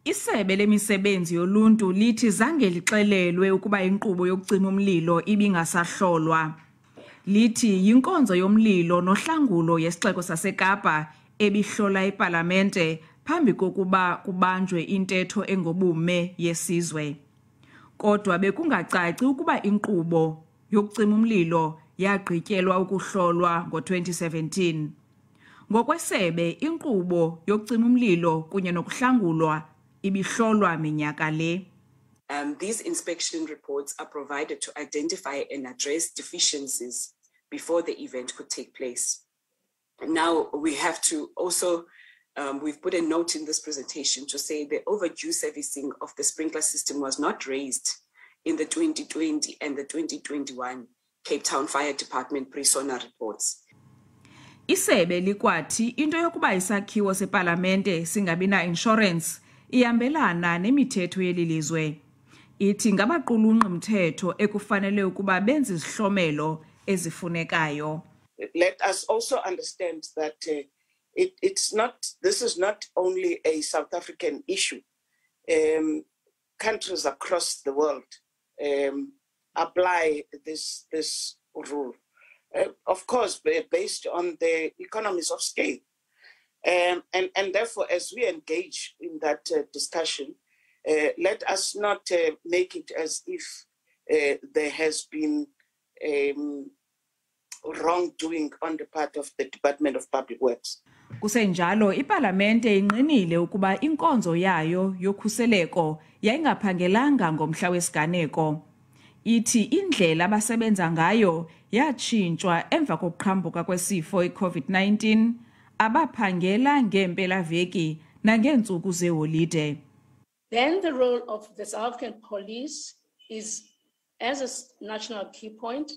Isebe lemisebenzi yoluntu lithi zange lixelelwe ukuba inkqubo yokucima umlilo ibingasahlolwa. Lithi yinkonzo yomlilo nohlangulo yesixeko saseKapa ebihlola ePhalamende phambi kokuba kubanjwe intetho engobume yesizwe. Kodwa bekungacaci ukuba inkqubo yokucima umlilo yagqityelwa ukuhlolwa ngo-2017. Ngokwesebe, inkqubo yokucima umlilo kunye nokuhlangulwa ibihlolwa minyaka le. These inspection reports are provided to identify and address deficiencies before the event could take place. Now we have to also, we've put a note in this presentation to say the overdue servicing of the sprinkler system was not raised in the 2020 and the 2021 Cape Town Fire Department pre-sonar reports. Isebe likwathi into yokuba isakhiwo sePhalamende singabina insurance ihambelana nemithetho yelilizwe. Ithi ngabaqulunqi mthetho ekufanele ukuba benze izihlomelo ezifunekayo. Let us also understand that this is not only a South African issue. Countries across the world apply this rule. Of course, based on the economies of scale. And therefore, as we engage in that discussion, let us not make it as if there has been wrongdoing on the part of the Department of Public Works. Kusenjalo, iPhalamende inqinile ukuba inkonzo yayo yokhuseleko yayingaphangelanga ngomhla wesiganeko. Ithi indlela abasebenza ngayo yatshintshwa emva kokuqhambuka kwesifo iCovid-19, abaphangela ngeempelaveki nangeentsuku zeholide. Then the role of the South African police is, as a national key point,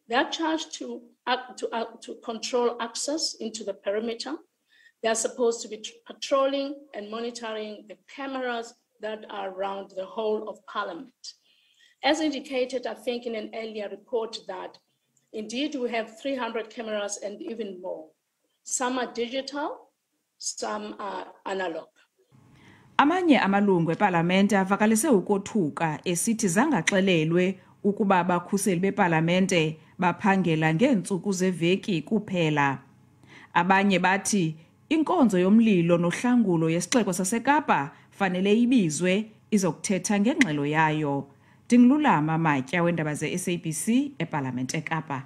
they are charged to control access into the perimeter. They are supposed to be patrolling and monitoring the cameras that are around the whole of Parliament. As indicated, I think in an earlier report that indeed we have 300 cameras and even more. Some are digital, some are analog. Amanye amalungu ePhalamende avakalise ukothuka esithi zangaxelelwe ukuba abakhuseli bePhalamende baphangela ngeentsuku zeveki kuphela. Abanye bathi inkonzo yomlilo nohlangulo yesixeko saseKapa fanele ibizwe izokuthetha ngengxelo yayo. Dinglulama Matya wendaba ze-SABC ePhalamende eKapa.